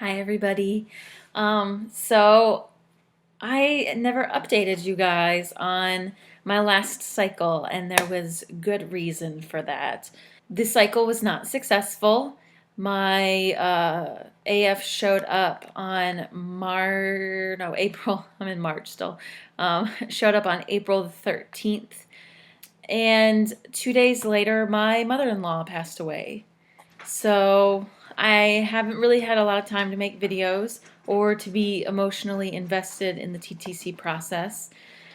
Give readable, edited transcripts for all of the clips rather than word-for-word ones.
Hi everybody. So I never updated you guys on my last cycle, and there was good reason for that. The cycle was not successful. My AF showed up on April. I'm in March still. Showed up on April the 13th, and 2 days later, my mother-in-law passed away. So I haven't really had a lot of time to make videos or to be emotionally invested in the TTC process.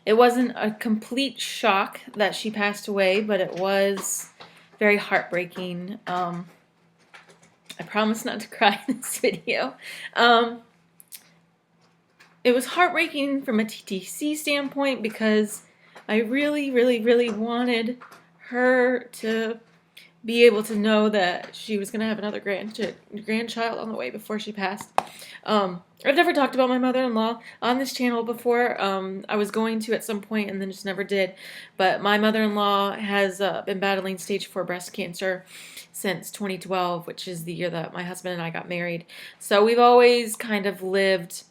It wasn't a complete shock that she passed away, but it was very heartbreaking. I promise not to cry in this video. Um, it was heartbreaking from a TTC standpoint because I really, really, really wanted her to be able to know that she was going to have another grandchild on the way before she passed. I've never talked about my mother-in-law on this channel before. I was going to at some point and then just never did. But my mother-in-law has been battling stage 4 breast cancer since 2012, which is the year that my husband and I got married. So we've always kind of lived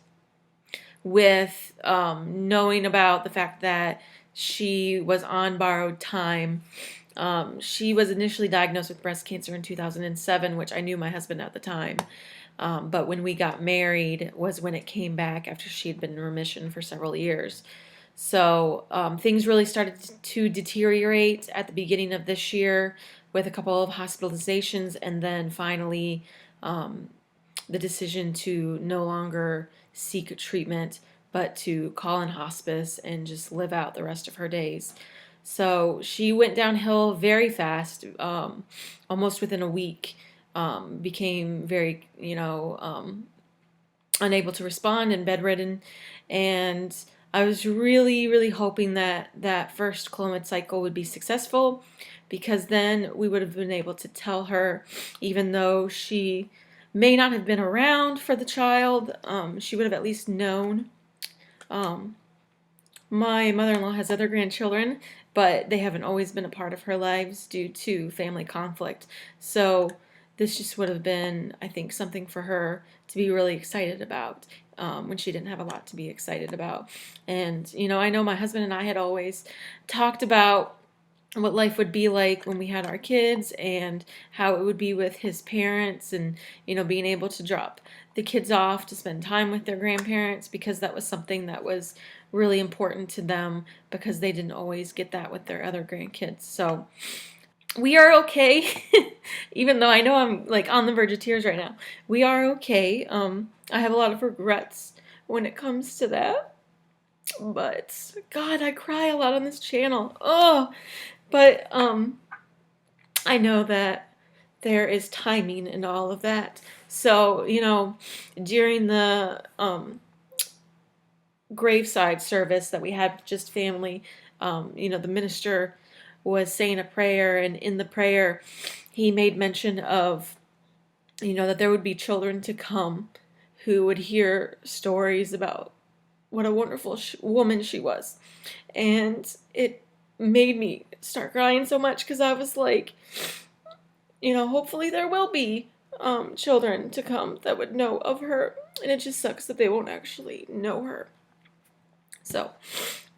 with knowing about the fact that she was on borrowed time. She was initially diagnosed with breast cancer in 2007, which I knew my husband at the time. But when we got married was when it came back after she had been in remission for several years. So things really started to deteriorate at the beginning of this year with a couple of hospitalizations, and then finally the decision to no longer seek treatment but to call in hospice and just live out the rest of her days. So she went downhill very fast, almost within a week. Became very, unable to respond and bedridden. And I was really, really hoping that that first Clomid cycle would be successful, because then we would have been able to tell her, even though she may not have been around for the child, she would have at least known. My mother-in-law has other grandchildren, but they haven't always been a part of her lives due to family conflict. So this just would have been, I think, something for her to be really excited about when she didn't have a lot to be excited about. And, I know my husband and I had always talked about what life would be like when we had our kids and how it would be with his parents, and being able to drop the kids off to spend time with their grandparents, because that was something that was really important to them, because they didn't always get that with their other grandkids. So we are okay. Even though I know I'm like on the verge of tears right now, we are okay. I have a lot of regrets when it comes to that, but God, I cry a lot on this channel. Oh, but I know that there is timing in all of that. So, during the graveside service that we had, just family, the minister was saying a prayer, and in the prayer, he made mention of, that there would be children to come who would hear stories about what a wonderful woman she was. And it made me start crying so much, because I was like, hopefully there will be children to come that would know of her, and it just sucks that they won't actually know her. So,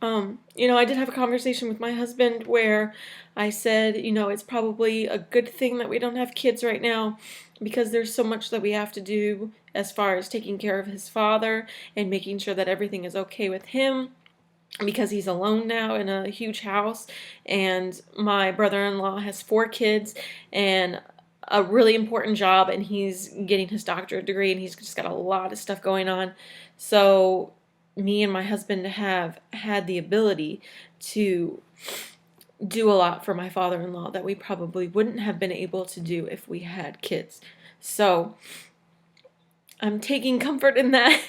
I did have a conversation with my husband where I said, it's probably a good thing that we don't have kids right now, because there's so much that we have to do as far as taking care of his father and making sure that everything is okay with him, because he's alone now in a huge house, and my brother-in-law has 4 kids and a really important job, and he's getting his doctorate degree, and he's just got a lot of stuff going on. So me and my husband have had the ability to do a lot for my father-in-law that we probably wouldn't have been able to do if we had kids. So I'm taking comfort in that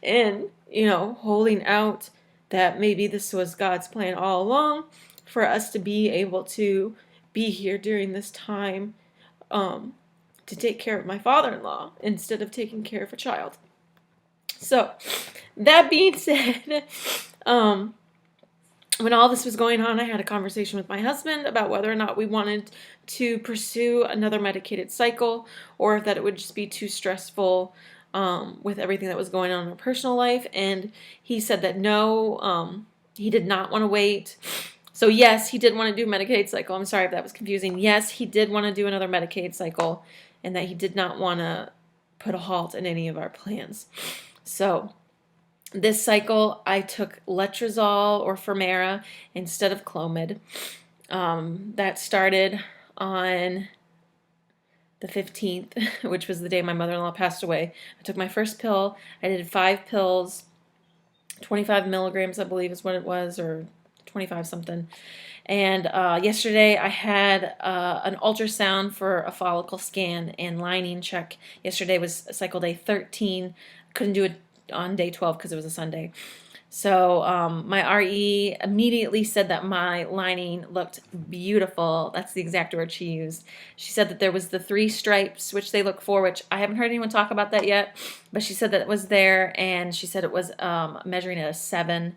and, holding out that maybe this was God's plan all along, for us to be able to be here during this time to take care of my father-in-law instead of taking care of a child. So, that being said, when all this was going on, I had a conversation with my husband about whether or not we wanted to pursue another medicated cycle, or if that it would just be too stressful with everything that was going on in her personal life. And he said that no, he did not want to wait. So yes, he did want to do a Medicaid cycle. I'm sorry if that was confusing. Yes, he did want to do another Medicaid cycle, and that he did not want to put a halt in any of our plans. So this cycle, I took letrozole or Firmera instead of Clomid. That started on the 15th, which was the day my mother-in-law passed away. I took my first pill. I did 5 pills, 25 milligrams, I believe is what it was, or 25 something. And yesterday I had an ultrasound for a follicle scan and lining check. Yesterday was cycle day 13. Couldn't do it on day 12 because it was a Sunday. So my RE immediately said that my lining looked beautiful. That's the exact word she used. She said that there was the 3 stripes, which they look for, which I haven't heard anyone talk about that yet, but she said that it was there, and she said it was measuring at a 7,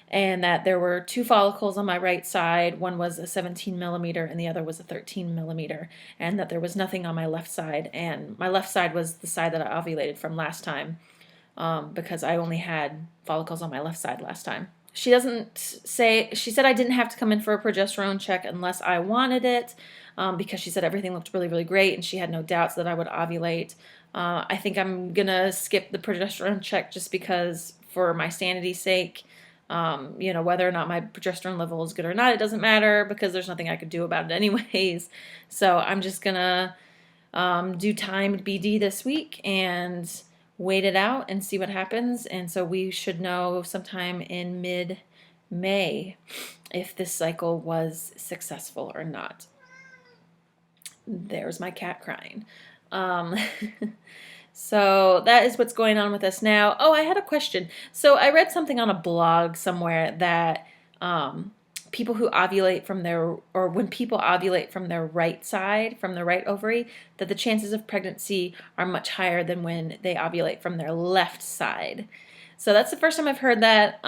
and that there were 2 follicles on my right side. One was a 17 millimeter and the other was a 13 millimeter, and that there was nothing on my left side. And my left side was the side that I ovulated from last time. Because I only had follicles on my left side last time. She doesn't say, she said I didn't have to come in for a progesterone check unless I wanted it, because she said everything looked really, really great and she had no doubts that I would ovulate. I think I'm going to skip the progesterone check just because, for my sanity's sake. Whether or not my progesterone level is good or not, it doesn't matter because there's nothing I could do about it anyways. So I'm just going to do timed BD this week and wait it out and see what happens. And so we should know sometime in mid-May if this cycle was successful or not. There's my cat crying. So that is what's going on with us now. Oh, I had a question. So I read something on a blog somewhere that people who ovulate from their, or when people ovulate from their right side, from the right ovary, that the chances of pregnancy are much higher than when they ovulate from their left side. So that's the first time I've heard that.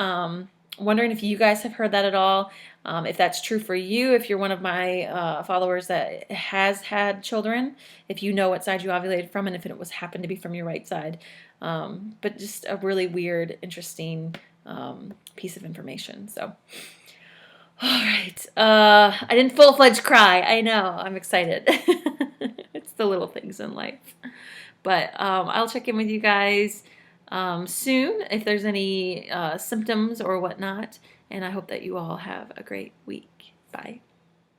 Wondering if you guys have heard that at all. If that's true for you, if you're one of my followers that has had children, if you know what side you ovulated from and if it was happened to be from your right side. But just a really weird, interesting piece of information. So. All right. I didn't full-fledged cry. I know. I'm excited. It's the little things in life. But I'll check in with you guys soon if there's any symptoms or whatnot. And I hope that you all have a great week. Bye.